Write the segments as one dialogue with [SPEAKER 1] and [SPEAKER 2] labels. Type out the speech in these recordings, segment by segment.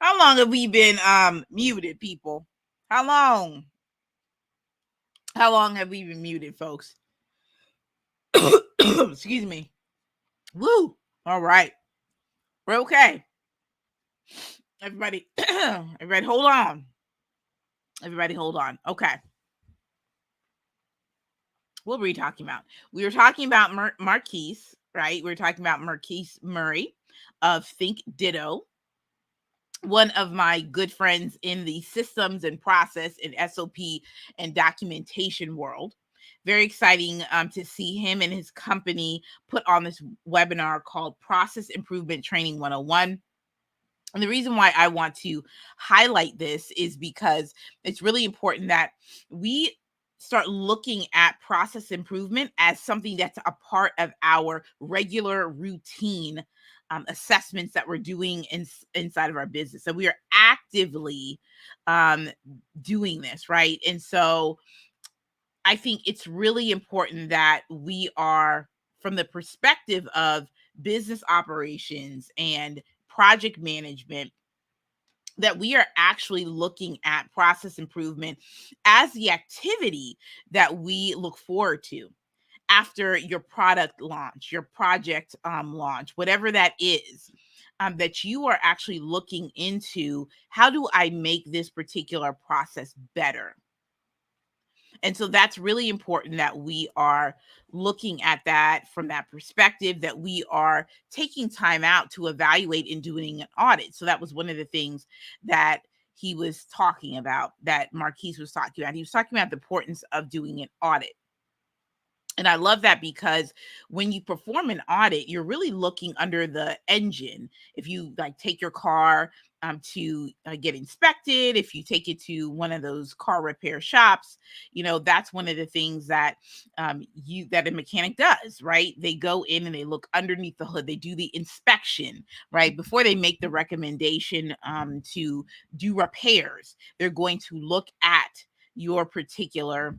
[SPEAKER 1] How long have we been muted, people? How long? How long have we been muted, folks? Excuse me. Woo. All right. We're okay. Everybody, everybody hold on. Everybody hold on. Okay. What were we talking about? We were talking about Marquise, right? We were talking about Marquise Murray of Think Ditto, one of my good friends in the systems and process and SOP and documentation world. Very exciting to see him and his company put on this webinar called Process Improvement Training 101. And the reason why I want to highlight this is because it's really important that we start looking at process improvement as something that's a part of our regular routine assessments that we're doing inside of our business. So we are actively doing this, right? And so I think it's really important that we are, from the perspective of business operations and project management, that we are actually looking at process improvement as the activity that we look forward to after your product launch, your project launch, whatever that is, that you are actually looking into, how do I make this particular process better? And so that's really important that we are looking at that from that perspective, that we are taking time out to evaluate and doing an audit. So that was one of the things that he was talking about, that Marquise was talking about. He was talking about the importance of doing an audit. And I love that, because when you perform an audit, you're really looking under the engine. If you like take your car to get inspected, if you take it to one of those car repair shops, that's one of the things that that a mechanic does, right? They go in and they look underneath the hood. They do the inspection, right? Before they make the recommendation to do repairs, they're going to look at your particular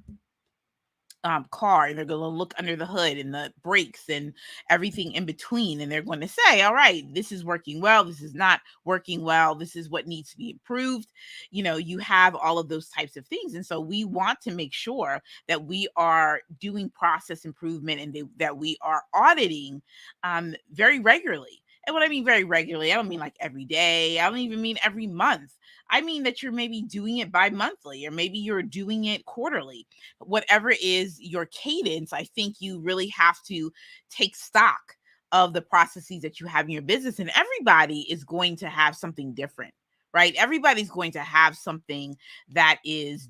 [SPEAKER 1] car, and they're going to look under the hood and the brakes and everything in between, and they're going to say, all right, this is working well, this is not working well, this is what needs to be improved. You have all of those types of things, and so we want to make sure that we are doing process improvement, and that we are auditing very regularly. And what I mean very regularly, I don't mean like every day, I don't even mean every month. I mean that you're maybe doing it bi-monthly, or maybe you're doing it quarterly. Whatever is your cadence, I think you really have to take stock of the processes that you have in your business. And everybody is going to have something different, right? Everybody's going to have something that is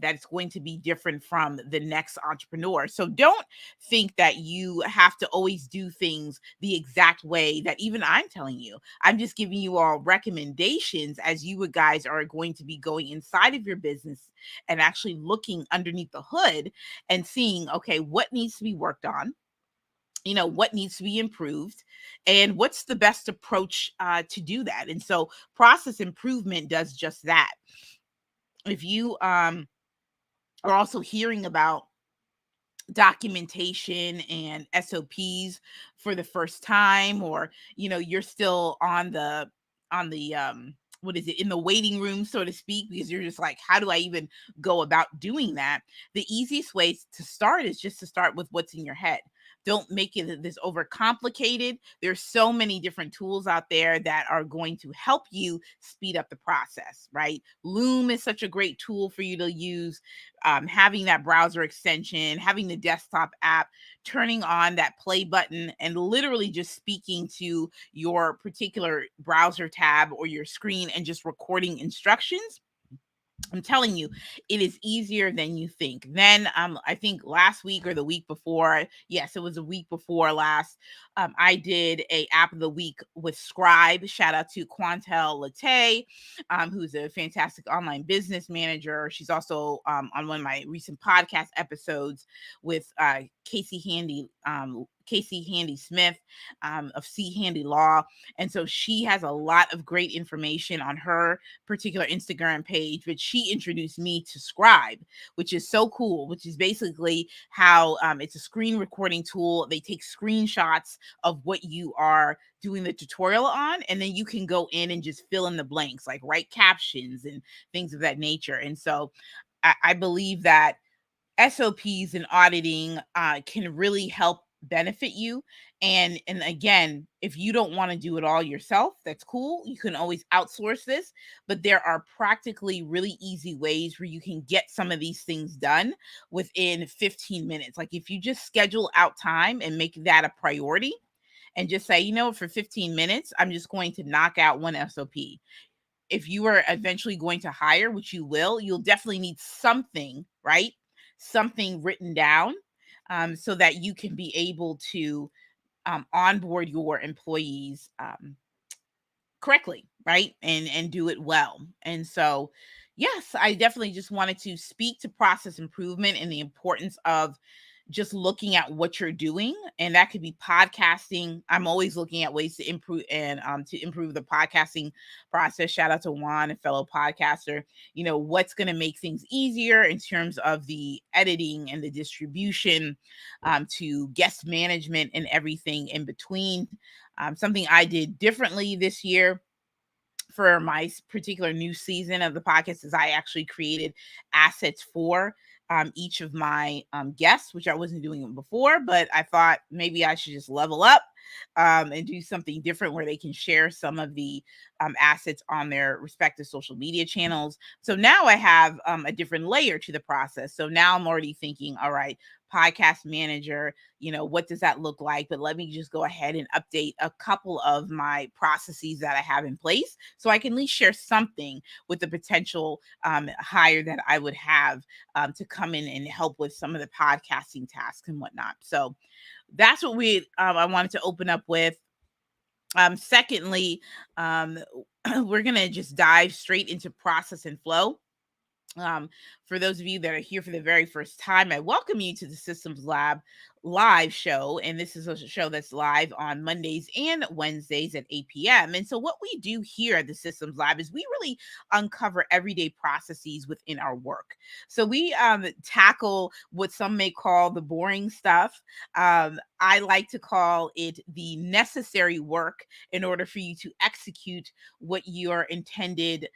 [SPEAKER 1] that's going to be different from the next entrepreneur. So don't think that you have to always do things the exact way that even I'm telling you. I'm just giving you all recommendations as you guys are going to be going inside of your business and actually looking underneath the hood and seeing, okay, what needs to be worked on, what needs to be improved, and what's the best approach to do that. And so process improvement does just that. If you are also hearing about documentation and SOPs for the first time, or you're still on the what is it, in the waiting room, so to speak, because you're just like, how do I even go about doing that? The easiest way to start is just to start with what's in your head. Don't make it this overcomplicated. There's so many different tools out there that are going to help you speed up the process, right? Loom is such a great tool for you to use. Having that browser extension, having the desktop app, turning on that play button, and literally just speaking to your particular browser tab or your screen and just recording instructions. I'm telling you, it is easier than you think. Then I think last week or the week before, yes, it was a week before last, I did a app of the week with Scribe. Shout out to Quantel Latte, who's a fantastic online business manager. She's also on one of my recent podcast episodes with Casey Casey Handy Smith of C Handy Law. And so she has a lot of great information on her particular Instagram page, but she introduced me to Scribe, which is so cool, which is basically how it's a screen recording tool. They take screenshots of what you are doing the tutorial on, and then you can go in and just fill in the blanks, like write captions and things of that nature. And so I believe that SOPs and auditing can really help benefit you. And again, if you don't want to do it all yourself, that's cool. You can always outsource this, but there are practically really easy ways where you can get some of these things done within 15 minutes. Like if you just schedule out time and make that a priority and just say, for 15 minutes, I'm just going to knock out one SOP. If you are eventually going to hire, which you will, you'll definitely need something, right? Something written down so that you can be able to onboard your employees correctly, right? And do it well. And so, yes, I definitely just wanted to speak to process improvement and the importance of just looking at what you're doing, and that could be podcasting. I'm always looking at ways to improve and to improve the podcasting process. Shout out to Juan, a fellow podcaster. What's going to make things easier in terms of the editing and the distribution, to guest management and everything in between. Something I did differently this year for my particular new season of the podcast is I actually created assets for each of my guests, which I wasn't doing before, but I thought maybe I should just level up and do something different where they can share some of the assets on their respective social media channels. So now I have a different layer to the process. So now I'm already thinking, all right, podcast manager, what does that look like? But let me just go ahead and update a couple of my processes that I have in place so I can at least share something with the potential hire that I would have to come in and help with some of the podcasting tasks and whatnot. So that's what I wanted to open up with. Secondly, we're going to just dive straight into process and flow. For those of you that are here for the very first time, I welcome you to the Systems Lab live show. And this is a show that's live on Mondays and Wednesdays at 8 p.m. And so what we do here at the Systems Lab is we really uncover everyday processes within our work. So we tackle what some may call the boring stuff. I like to call it the necessary work in order for you to execute what your intended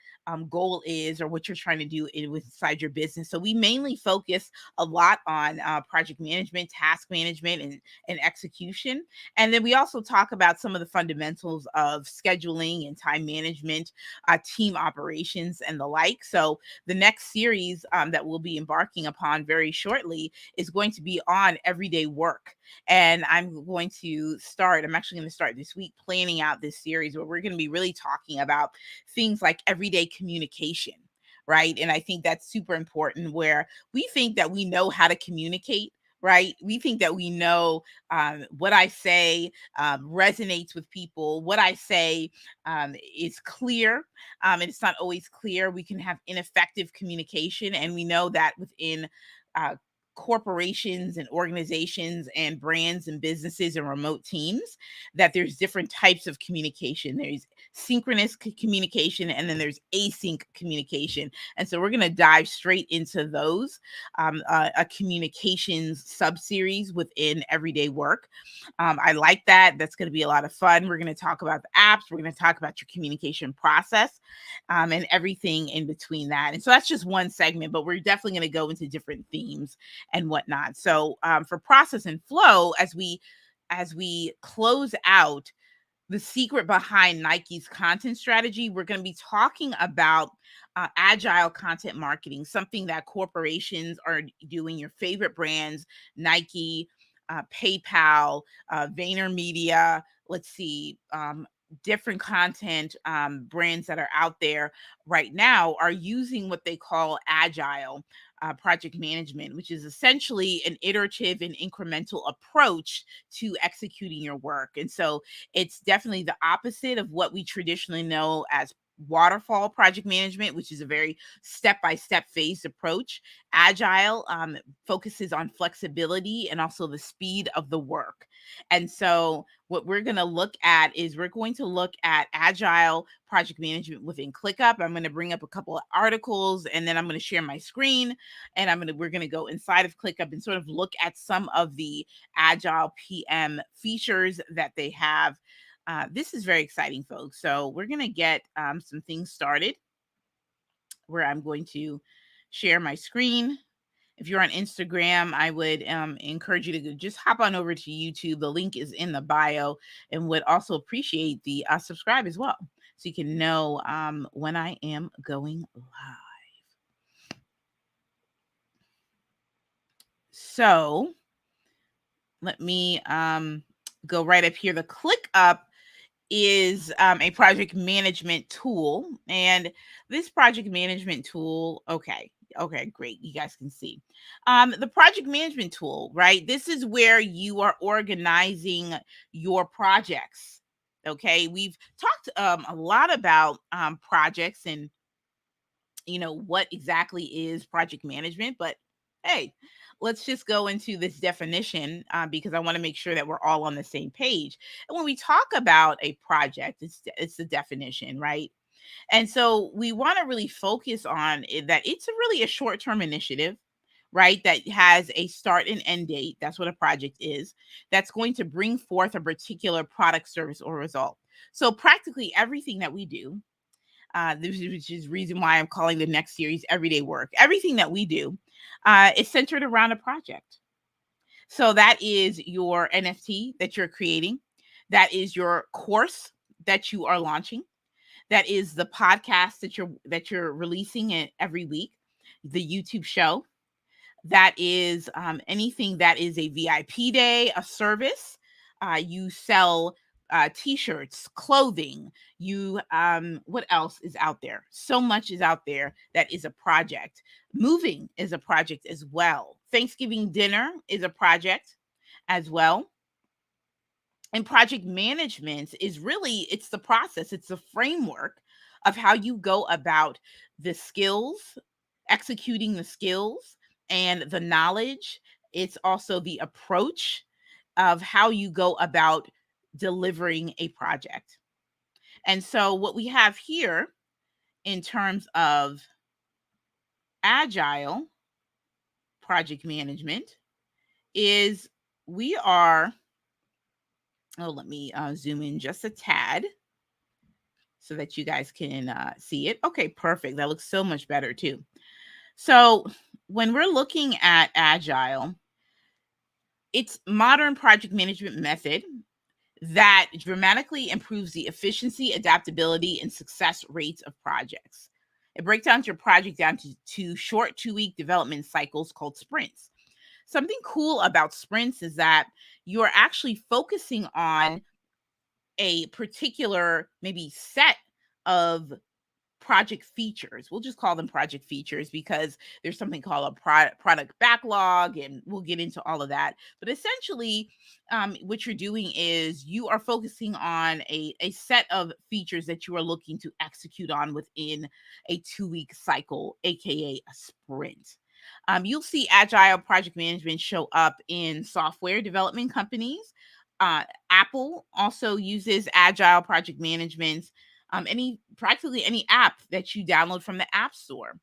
[SPEAKER 1] goal is or what you're trying to do inside your business. So we mainly focus a lot on project management, task management, and execution. And then we also talk about some of the fundamentals of scheduling and time management, team operations, and the like. So the next series that we'll be embarking upon very shortly is going to be on everyday work. And I'm actually going to start this week planning out this series where we're going to be really talking about things like everyday communication, right? And I think that's super important, where we think that we know how to communicate, right? We think that we know what I say resonates with people. What I say is clear, and it's not always clear. We can have ineffective communication, and we know that within corporations and organizations and brands and businesses and remote teams, that there's different types of communication. There's synchronous communication, and then there's async communication. And so we're going to dive straight into those, a communications sub-series within everyday work. I like that. That's going to be a lot of fun. We're going to talk about the apps. We're going to talk about your communication process and everything in between that. And so that's just one segment, but we're definitely going to go into different themes and whatnot. So for process and flow, as we close out the secret behind Nike's content strategy, we're going to be talking about agile content marketing, something that corporations are doing. Your favorite brands, Nike, PayPal, VaynerMedia, let's see, different content brands that are out there right now are using what they call agile project management, which is essentially an iterative and incremental approach to executing your work. And so it's definitely the opposite of what we traditionally know as waterfall project management, which is a very step-by-step phased approach. Agile focuses on flexibility and also the speed of the work. And so what we're going to look at is we're going to look at Agile project management within ClickUp. I'm going to bring up a couple of articles, and then I'm going to share my screen, and we're going to go inside of ClickUp and sort of look at some of the Agile PM features that they have. This is very exciting, folks. So we're going to get some things started where I'm going to share my screen. If you're on Instagram, I would encourage you to just hop on over to YouTube. The link is in the bio, and would also appreciate the subscribe as well, so you can know when I am going live. So let me go right up here. The ClickUp is a project management tool, and this project management tool, okay, great, you guys can see the project management tool, right? This is where you are organizing your projects. Okay, we've talked a lot about projects and what exactly is project management, but hey, let's just go into this definition because I want to make sure that we're all on the same page. And when we talk about a project, it's the definition, right? And so we want to really focus on that it's really a short-term initiative, right? That has a start and end date. That's what a project is. That's going to bring forth a particular product, service, or result. So practically everything that we do, which is reason why I'm calling the next series Everyday Work. Everything that we do is centered around a project. So that is your NFT that you're creating. That is your course that you are launching. That is the podcast that you're releasing every week. The YouTube show. That is anything that is a VIP day, a service. You sell t-shirts, clothing. What else is out there? So much is out there that is a project. Moving is a project as well. Thanksgiving dinner is a project as well. And project management is really, it's the process, it's the framework of how you go about the skills, executing the skills and the knowledge. It's also the approach of how you go about delivering a project. And so what we have here in terms of Agile project management is we are, let me zoom in just a tad so that you guys can see it. Okay, perfect. That looks so much better too. So when we're looking at Agile, it's modern project management method that dramatically improves the efficiency, adaptability, and success rates of projects. It breaks down your project down to short 2-week development cycles called sprints. Something cool about sprints is that you're actually focusing on a particular maybe set of project features. We'll just call them project features because there's something called a product backlog, and we'll get into all of that. But essentially, what you're doing is you are focusing on a set of features that you are looking to execute on within a 2-week cycle, aka a sprint. You'll see Agile project management show up in software development companies. Apple also uses Agile project management. Practically any app that you download from the App Store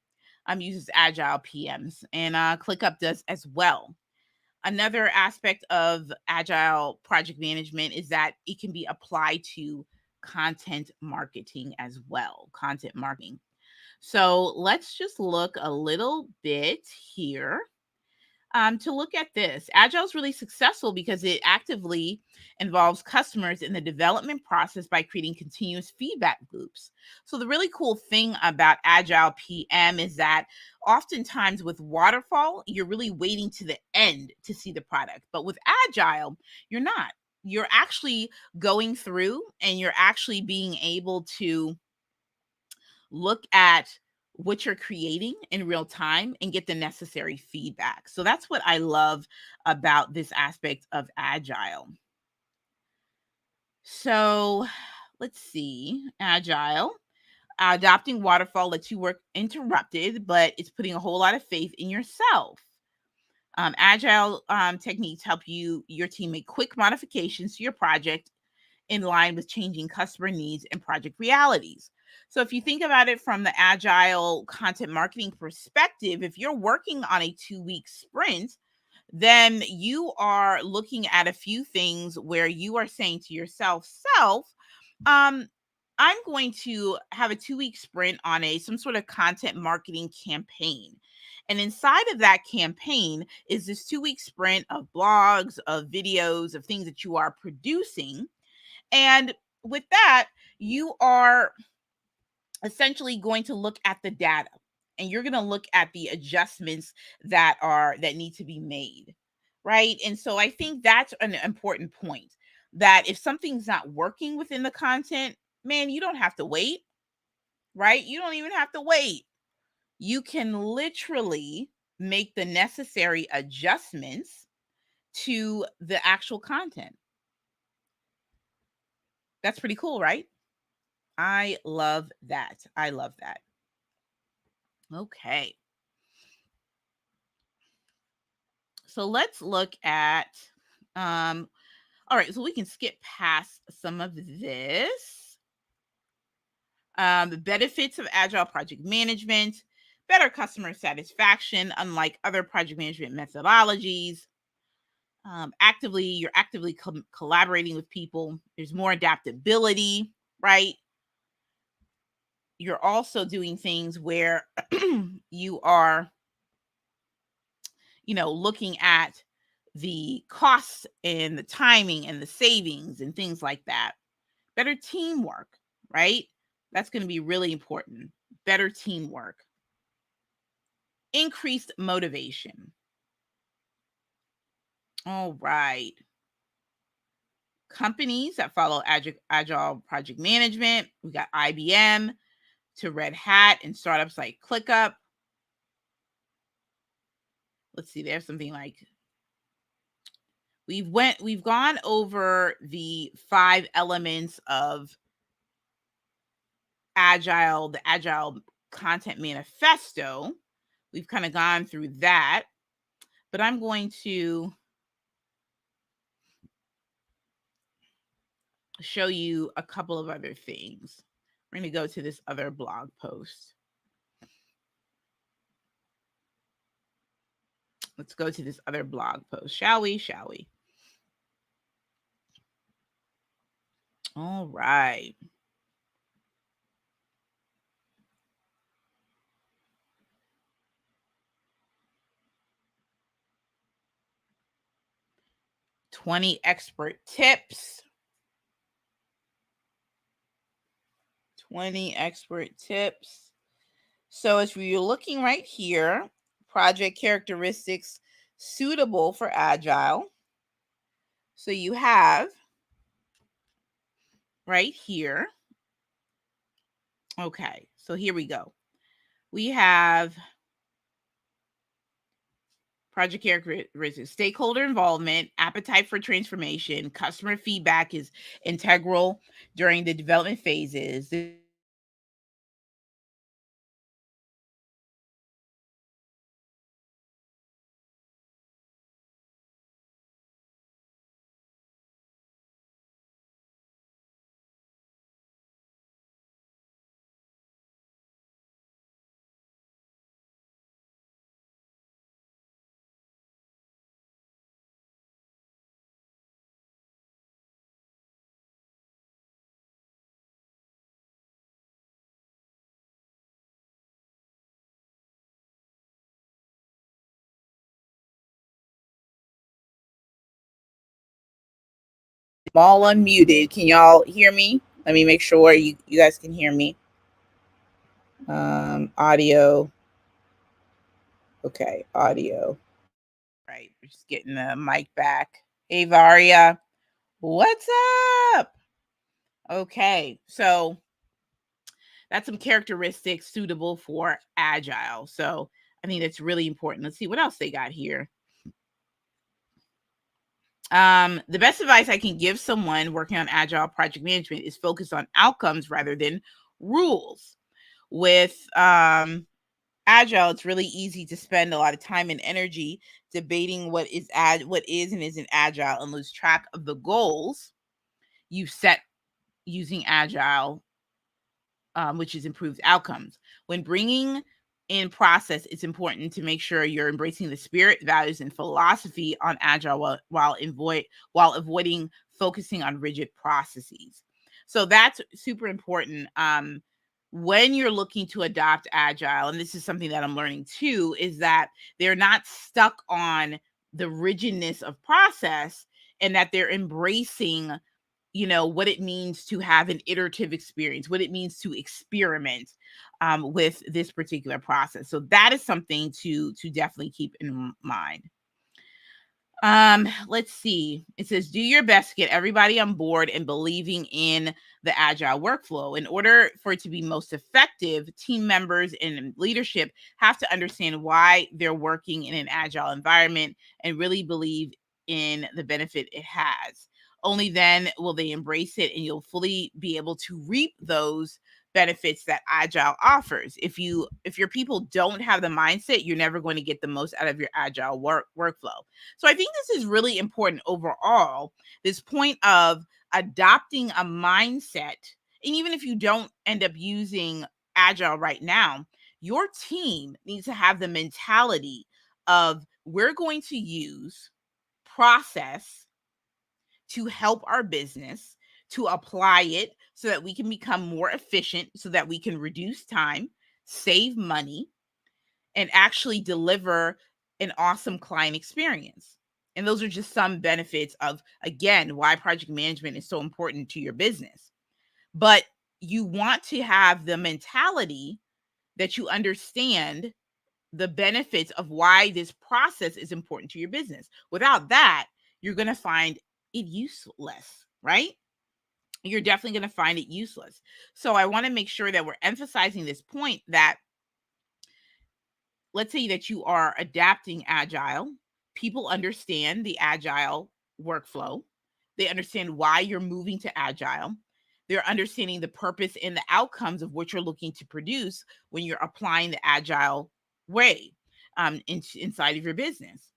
[SPEAKER 1] uses Agile PMs, and ClickUp does as well. Another aspect of Agile project management is that it can be applied to content marketing as well. Content marketing. So let's just look a little bit here to look at this. Agile is really successful because it actively involves customers in the development process by creating continuous feedback loops. So the really cool thing about Agile PM is that oftentimes with waterfall, you're really waiting to the end to see the product. But with Agile, you're not. You're actually going through and you're actually being able to look at what you're creating in real time and get the necessary feedback. So that's what I love about this aspect of Agile. So let's see, Agile. Adopting waterfall lets you work interrupted, but it's putting a whole lot of faith in yourself. Agile techniques help your team make quick modifications to your project in line with changing customer needs and project realities. So if you think about it from the Agile content marketing perspective, if you're working on a 2-week sprint, then you are looking at a few things where you are saying to yourself, um, I'm going to have a 2-week sprint on some sort of content marketing campaign. And inside of that campaign is this 2-week sprint of blogs, of videos, of things that you are producing. And with that, you are essentially going to look at the data, and you're going to look at the adjustments that need to be made, right? And so I think that's an important point, that if something's not working within the content, man, you don't have to wait, right? You don't even have to wait. You can literally make the necessary adjustments to the actual content. That's pretty cool, right? I love that. I love that. Okay. So let's look at, all right, so we can skip past some of this. The benefits of Agile project management: better customer satisfaction, unlike other project management methodologies. You're actively collaborating with people. There's more adaptability, right? You're also doing things where you are, looking at the costs and the timing and the savings and things like that. Better teamwork, right? That's going to be really important. Better teamwork. Increased motivation. All right. Companies that follow Agile project management. We got IBM to Red Hat, and startups like ClickUp. Let's see, there's something like, we've gone over the 5 elements of Agile, the Agile content manifesto. We've kind of gone through that, but I'm going to show you a couple of other things. We're going to go to this other blog post. Let's go to this other blog post, shall we? All right. "20 expert tips." 20 expert tips. So if you're looking right here, project characteristics suitable for Agile. So you have right here. Okay, so here we go. We have project characteristics: stakeholder involvement, appetite for transformation, customer feedback is integral during the development phases. I'm all unmuted. Can y'all hear me? Let me make sure you guys can hear me. Audio. Okay, audio. Right, we're just getting the mic back. Hey, Varia, what's up? Okay, so that's some characteristics suitable for Agile. So I think that's really important. Let's see what else they got here. The best advice I can give someone working on Agile project management is focus on outcomes rather than rules. with Agile, it's really easy to spend a lot of time and energy debating what is and isn't Agile and lose track of the goals you set using Agile, which is improved outcomes. When bringing in process, it's important to make sure you're embracing the spirit, values, and philosophy on Agile while avoiding focusing on rigid processes. So that's super important. When you're looking to adopt Agile, and this is something that I'm learning too, is that they're not stuck on the rigidness of process, and that they're embracing, what it means to have an iterative experience, what it means to experiment with this particular process. So that is something to definitely keep in mind. Let's see. It says, do your best to get everybody on board and believing in the Agile workflow. In order for it to be most effective, team members and leadership have to understand why they're working in an Agile environment and really believe in the benefit it has. Only then will they embrace it, and you'll fully be able to reap those benefits that Agile offers. If your people don't have the mindset, you're never going to get the most out of your Agile workflow. So I think this is really important overall, this point of adopting a mindset. And even if you don't end up using Agile right now, your team needs to have the mentality of, we're going to use process to help our business, to apply it so that we can become more efficient, so that we can reduce time, save money, and actually deliver an awesome client experience. And those are just some benefits of, again, why project management is so important to your business. But you want to have the mentality that you understand the benefits of why this process is important to your business. Without that, you're going to find it useless, right? You're definitely going to find it useless. So I want to make sure that we're emphasizing this point that, let's say that you are adapting Agile. People understand the Agile workflow. They understand why you're moving to Agile. They're understanding the purpose and the outcomes of what you're looking to produce when you're applying the Agile way inside of your business.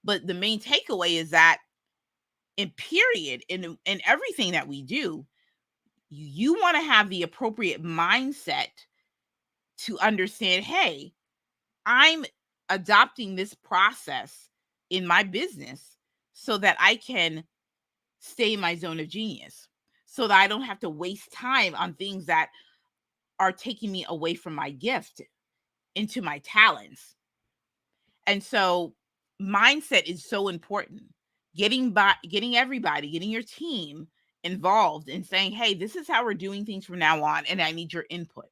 [SPEAKER 1] But the main takeaway is that, in everything that we do, you want to have the appropriate mindset to understand, hey, I'm adopting this process in my business so that I can stay in my zone of genius, so that I don't have to waste time on things that are taking me away from my gift into my talents. And so mindset is so important. Getting your team involved and saying, hey, this is how we're doing things from now on, and I need your input.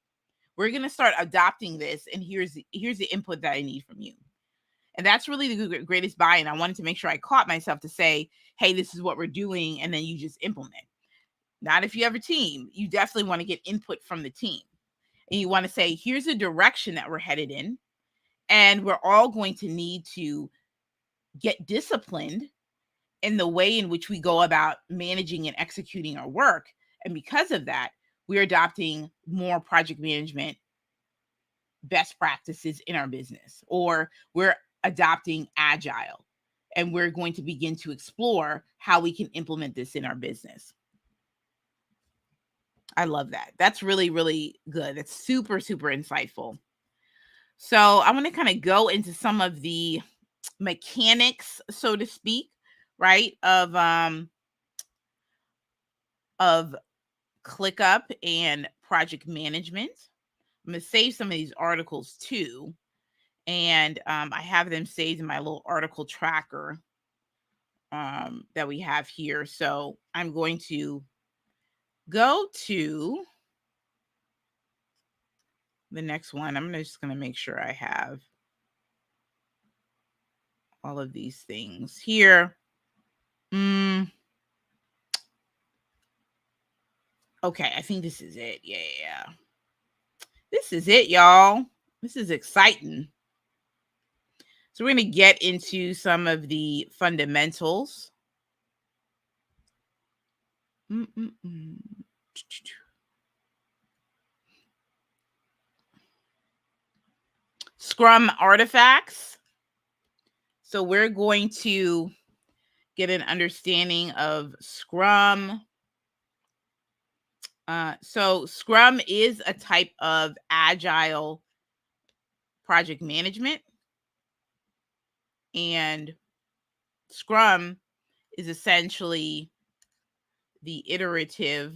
[SPEAKER 1] We're going to start adopting this, and here's the input that I need from you. And that's really the greatest buy-in. I wanted to make sure I caught myself to say, hey, this is what we're doing, and then you just implement. Not if you have a team. You definitely want to get input from the team. And you want to say, here's the direction that we're headed in, and we're all going to need to get disciplined in the way in which we go about managing and executing our work. And because of that, we're adopting more project management best practices in our business, or we're adopting Agile, and we're going to begin to explore how we can implement this in our business. I love that. That's really, really good. That's super, super insightful. So I want to kind of go into some of the mechanics, so to speak, right, of ClickUp and project management. I'm going to save some of these articles too. And I have them saved in my little article tracker that we have here. So I'm going to go to the next one. I'm just going to make sure I have all of these things here. Okay, I think this is it. Yeah. This is it, y'all. This is exciting. So we're going to get into some of the fundamentals. Scrum Artifacts. So we're going to get an understanding of Scrum. So Scrum is a type of Agile project management, and Scrum is essentially the iterative.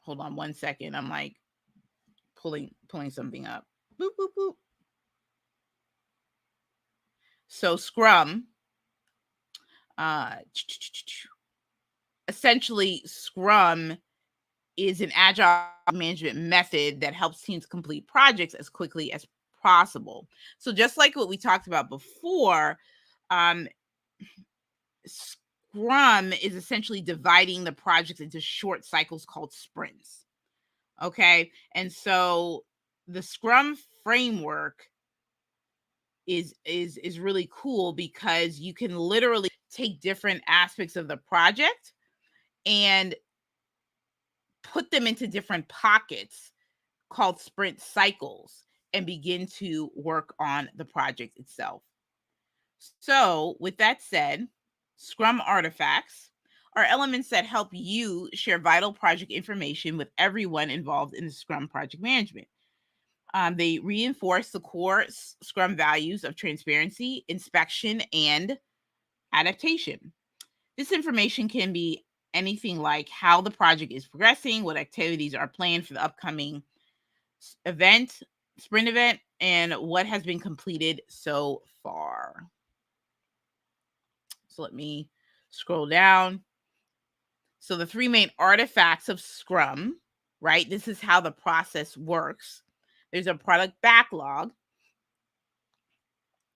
[SPEAKER 1] Hold on one second. I'm like pulling something up. Boop, boop, boop. So Scrum, essentially Scrum is an agile management method that helps teams complete projects as quickly as possible. So just like what we talked about before, Scrum is essentially dividing the projects into short cycles called sprints. Okay. And so the Scrum framework is really cool because you can literally take different aspects of the project and put them into different pockets called sprint cycles and begin to work on the project itself. So, with that said, Scrum Artifacts are elements that help you share vital project information with everyone involved in the Scrum project management. They reinforce the core Scrum values of transparency, inspection, and adaptation. This information can be anything like how the project is progressing, what activities are planned for the upcoming sprint event, and what has been completed so far. So let me scroll down. So the three main artifacts of Scrum, right? This is how the process works. There's a product backlog,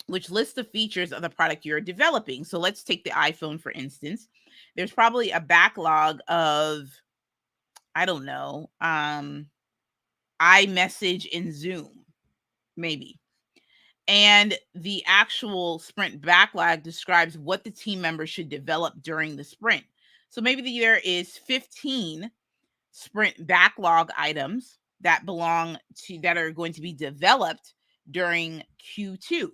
[SPEAKER 1] which lists the features of the product you're developing. So let's take the iPhone, for instance. There's probably a backlog of, I don't know, iMessage in Zoom, maybe. And the actual sprint backlog describes what the team members should develop during the sprint. So maybe there is 15 sprint backlog items that are going to be developed during Q2.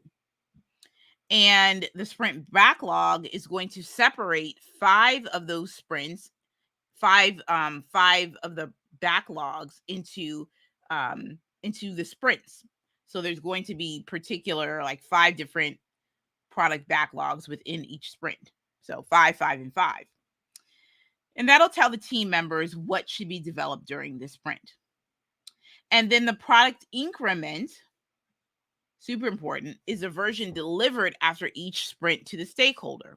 [SPEAKER 1] And the sprint backlog is going to separate 5 of those sprints, 5 of the backlogs into the sprints. So there's going to be particular like 5 different product backlogs within each sprint. So 5, 5, and 5. And that'll tell the team members what should be developed during this sprint. And then the product increment, super important, is a version delivered after each sprint to the stakeholder.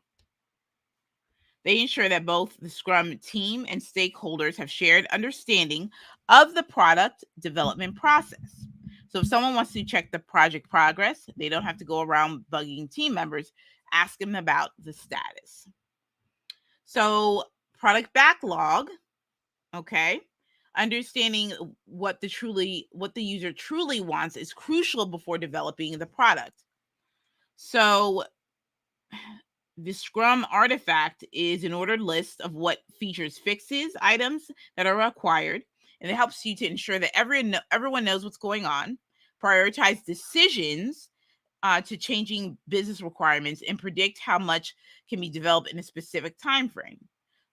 [SPEAKER 1] They ensure that both the Scrum team and stakeholders have shared understanding of the product development process. So if someone wants to check the project progress, they don't have to go around bugging team members, ask them about the status. So product backlog, okay, understanding what the user truly wants is crucial before developing the product. So the Scrum Artifact is an ordered list of what features, fixes, items that are required, and it helps you to ensure that everyone knows what's going on, prioritize decisions to changing business requirements, and predict how much can be developed in a specific time frame.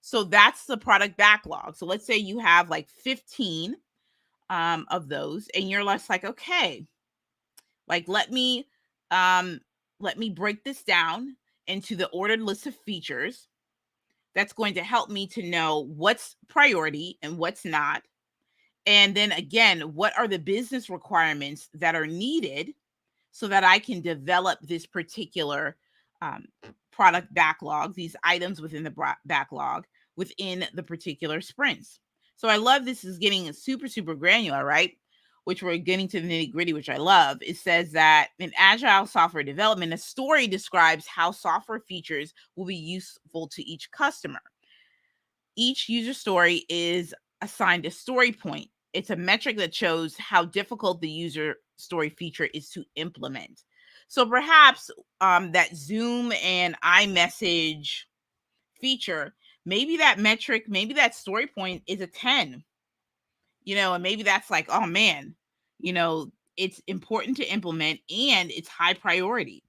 [SPEAKER 1] So that's the product backlog. So let's say you have like 15 of those, and you're less like, okay, like let me break this down into the ordered list of features. That's going to help me to know what's priority and what's not. And then again, what are the business requirements that are needed so that I can develop this particular product backlog, these items within the backlog within the particular sprints. So I love this is getting super, super granular, right? Which we're getting to the nitty gritty, which I love. It says that in Agile software development, a story describes how software features will be useful to each customer. Each user story is assigned a story point. It's a metric that shows how difficult the user story feature is to implement. So perhaps that Zoom and iMessage feature, maybe that metric, maybe that story point is a 10, and maybe that's like, oh man, it's important to implement and it's high priority.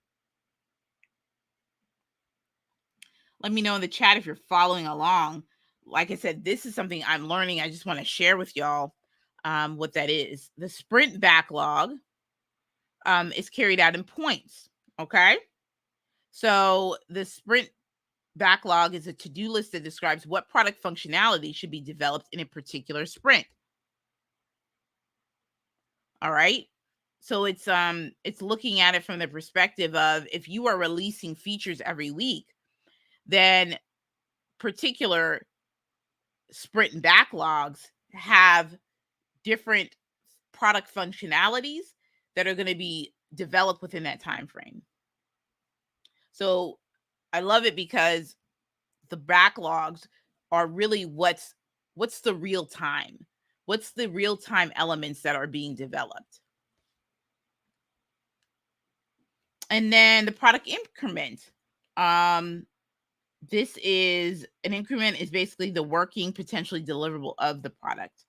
[SPEAKER 1] Let me know in the chat if you're following along. Like I said, this is something I'm learning. I just want to share with y'all what that is. The sprint backlog is carried out in points. Okay. So the sprint backlog is a to-do list that describes what product functionality should be developed in a particular sprint. All right. So it's looking at it from the perspective of, if you are releasing features every week, then particular sprint backlogs have different product functionalities that are going to be developed within that time frame. So I love it because the backlogs are really what's the real time, what's the real time elements that are being developed. And then the product increment. This is an increment is basically the working potentially deliverable of the product,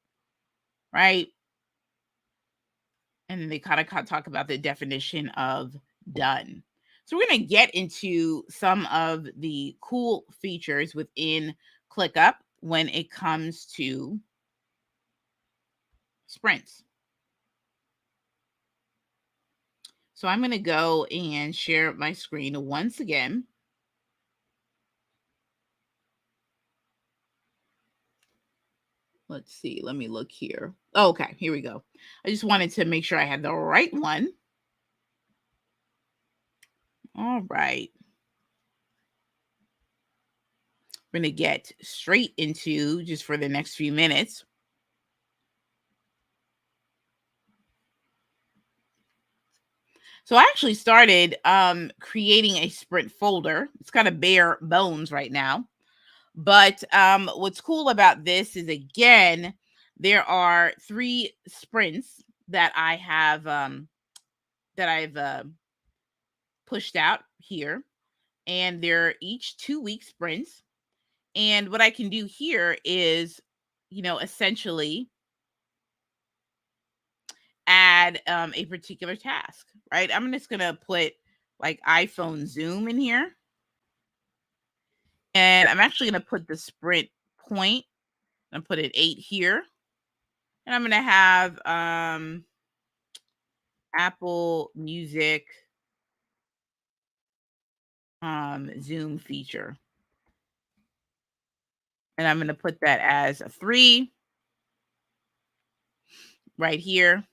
[SPEAKER 1] right? And then they kind of talk about the definition of done. So we're going to get into some of the cool features within ClickUp when it comes to sprints. So I'm going to go and share my screen once again. Let's see. Let me look here. Oh, okay, here we go. I just wanted to make sure I had the right one. All right. We're going to get straight into, just for the next few minutes, so I actually started creating a sprint folder. It's kind of bare bones right now. But what's cool about this is, again, there are 3 sprints that I have pushed out here, and they're each 2-week sprints. And what I can do here is, essentially add a particular task, right? I'm just gonna put like iPhone Zoom in here, and I'm actually gonna put the sprint point and put it 8 here, and I'm gonna have Apple Music Zoom feature, and I'm gonna put that as a 3 right here.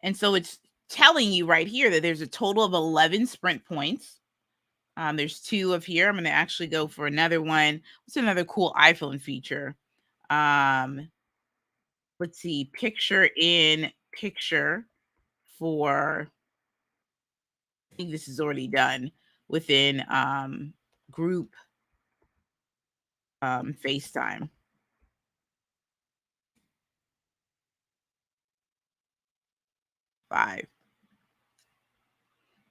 [SPEAKER 1] And so it's telling you right here that there's a total of 11 sprint points. There's 2 of here. I'm going to actually go for another one. What's another cool iPhone feature? Let's see, picture in picture for, I think this is already done within group FaceTime. Five.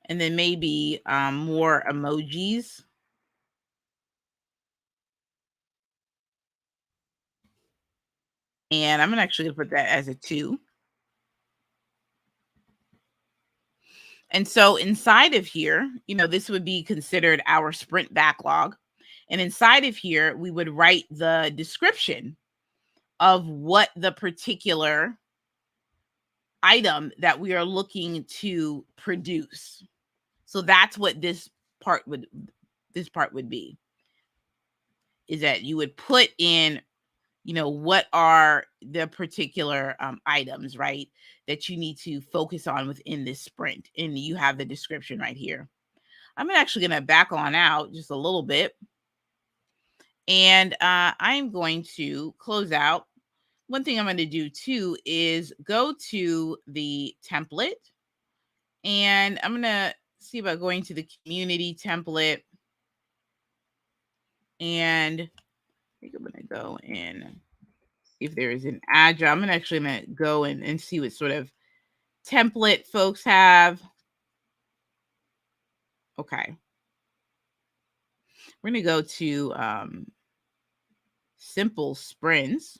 [SPEAKER 1] And then maybe more emojis. And I'm actually going to put that as a 2. And so inside of here, this would be considered our sprint backlog. And inside of here, we would write the description of what the particular item that we are looking to produce. So that's what this part would be, is that you would put in, what are the particular items, right, that you need to focus on within this sprint. And you have the description right here. I'm actually going to back on out just a little bit. And I'm going to close out. One thing I'm going to do too is go to the template. And I'm going to see about going to the community template. And I think I'm going to go in, if there is an Agile. I'm actually going to go in and see what sort of template folks have. Okay. We're going to go to simple sprints.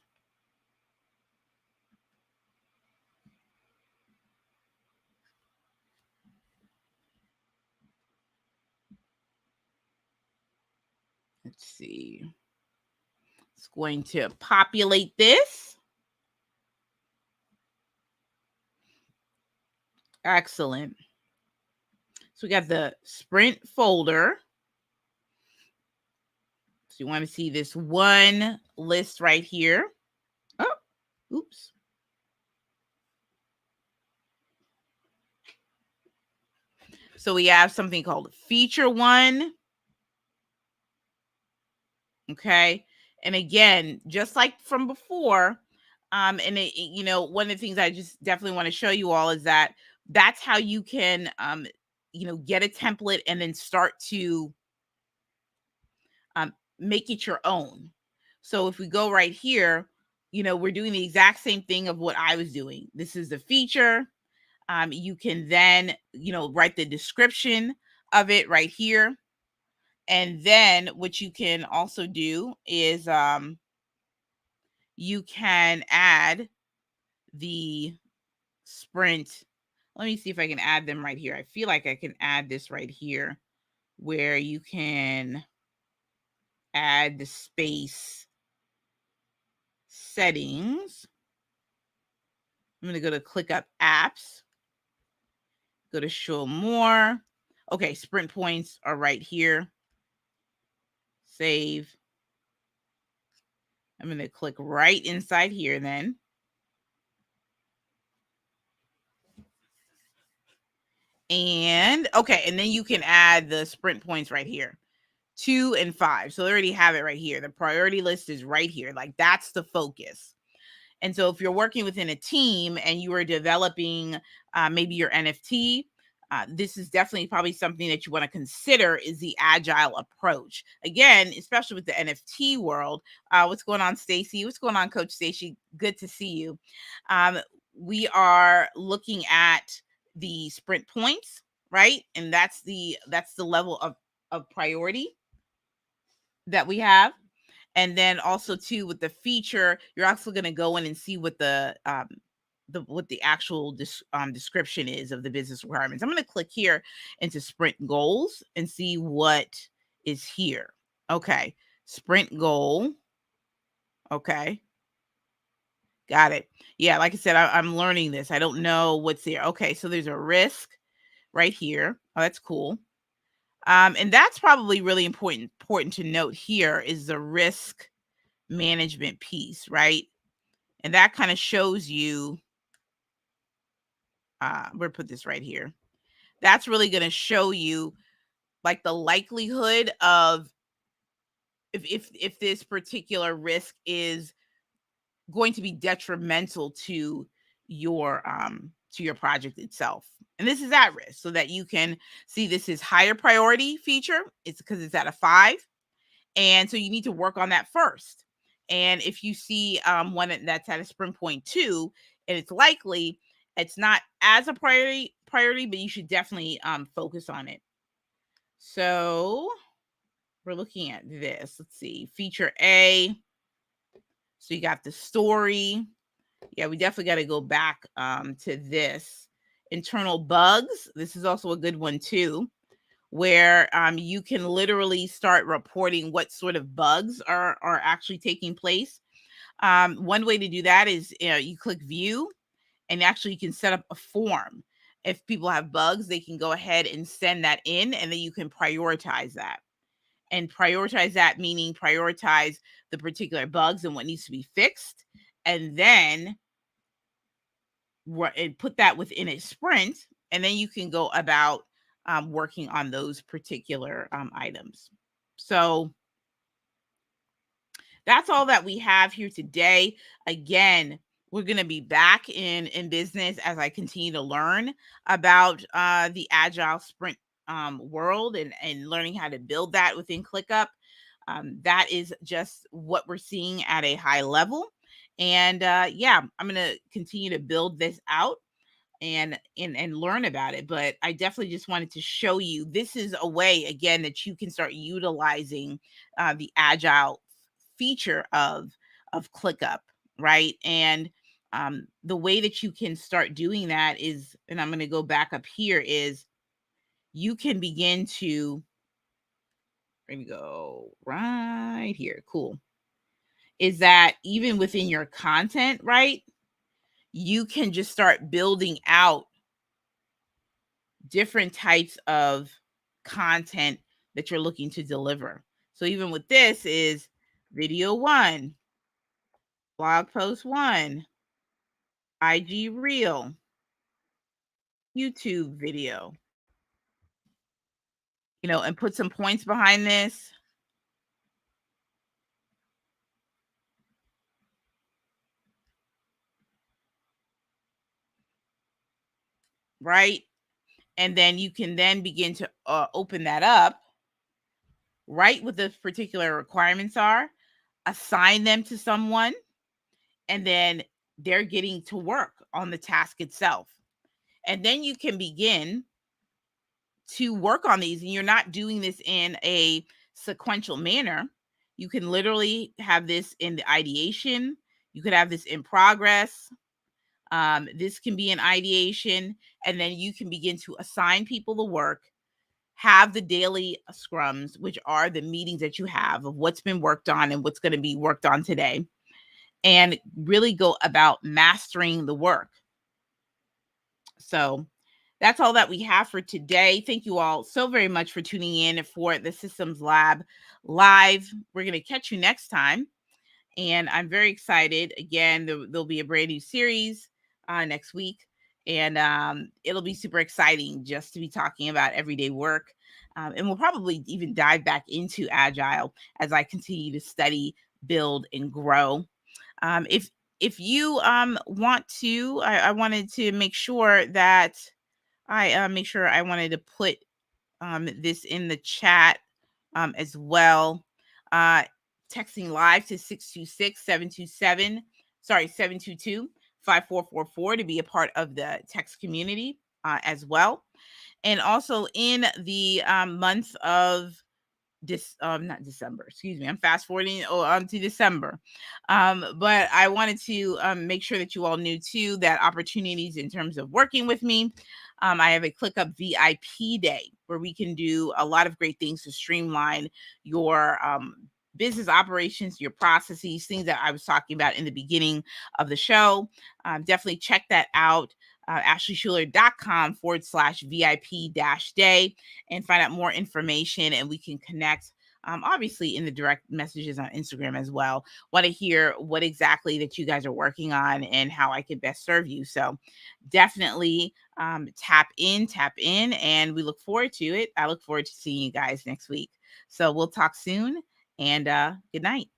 [SPEAKER 1] Let's see. It's going to populate this. Excellent. So we got the sprint folder. So you want to see this one list right here. Oh, oops. So we have something called feature one. Okay. And again, just like from before, and one of the things I just definitely want to show you all is that that's how you can, get a template and then start to make it your own. So if we go right here, we're doing the exact same thing of what I was doing. This is the feature. You can then, write the description of it right here. And then what you can also do is you can add the sprint. Let me see if I can add them right here. I feel like I can add this right here where you can add the space settings. I'm going to go to ClickUp apps, go to show more. Okay, sprint points are right here. Save. I'm going to click right inside here then. And okay, and then you can add the sprint points right here, 2 and 5. So they already have it right here. The priority list is right here. Like that's the focus. And so if you're working within a team and you are developing maybe your NFT, this is definitely probably something that you want to consider is the agile approach. Again, especially with the NFT world. What's going on, Stacy? What's going on, Coach Stacy? Good to see you. We are looking at the sprint points, right? And that's the level of priority that we have. And then also too with the feature, you're also going to go in and see what the actual description is of the business requirements. I'm going to click here into sprint goals and see what is here. Okay, sprint goal. Okay, got it. Yeah, like I said, I'm learning this. I don't know what's there. Okay, so there's a risk right here. Oh, that's cool. And that's probably really important to note here is the risk management piece, right? And that kind of shows you, we'll put this right here. That's really going to show you like the likelihood of if this particular risk is going to be detrimental to your project itself. And this is at risk so that you can see this is higher priority feature. It's because it's at a 5. And so you need to work on that first. And if you see one that's at a sprint point 2, and it's likely it's not as a priority, but you should definitely focus on it. So we're looking at this. Let's see, feature A. So you got the story. Yeah, we definitely got to go back to this. Internal bugs. This is also a good one too, where you can literally start reporting what sort of bugs are actually taking place. One way to do that is you click view and actually you can set up a form. If people have bugs, they can go ahead and send that in and then you can prioritize that. And prioritize that meaning prioritize the particular bugs and what needs to be fixed. And then and put that within a sprint. And then you can go about working on those particular items. So that's all that we have here today. Again, we're going to be back in business as I continue to learn about the Agile Sprint world and learning how to build that within ClickUp. That is just what we're seeing at a high level. And yeah, I'm going to continue to build this out and learn about it. But I definitely just wanted to show you this is a way again that you can start utilizing the agile feature of ClickUp, right? And the way that you can start doing that is, and I'm going to go back up here, is you can begin to we're going to go right here. Cool. Is that even within your content, right? You can just start building out different types of content that you're looking to deliver. So even with this is video 1, blog post 1, IG reel, YouTube video, and put some points behind this. Right? And then you can then begin to open that up, write what the particular requirements are, assign them to someone, and then they're getting to work on the task itself. And then you can begin to work on these, and you're not doing this in a sequential manner. You can literally have this in the ideation. You could have this in progress. This can be an ideation, and then you can begin to assign people the work, have the daily scrums, which are the meetings that you have of what's been worked on and what's going to be worked on today, and really go about mastering the work. So that's all that we have for today. Thank you all so very much for tuning in for the Systems Lab Live. We're going to catch you next time. And I'm very excited. Again, there'll be a brand new series next week. And it'll be super exciting just to be talking about everyday work. And we'll probably even dive back into Agile as I continue to study, build, and grow. If you want to, I wanted to make sure that I wanted to put this in the chat as well. Texting live to 722-5444 to be a part of the text community as well. And also in the month of not December, excuse me, I'm fast forwarding to December. But I wanted to make sure that you all knew too that opportunities in terms of working with me, I have a ClickUp VIP day where we can do a lot of great things to streamline your business operations, your processes, things that I was talking about in the beginning of the show. Definitely check that out. AshleySchuler.com/VIP-day and find out more information, and we can connect obviously in the direct messages on Instagram as well. Want to hear what exactly that you guys are working on and how I can best serve you. So definitely tap in, and we look forward to it. I look forward to seeing you guys next week. So we'll talk soon, and good night.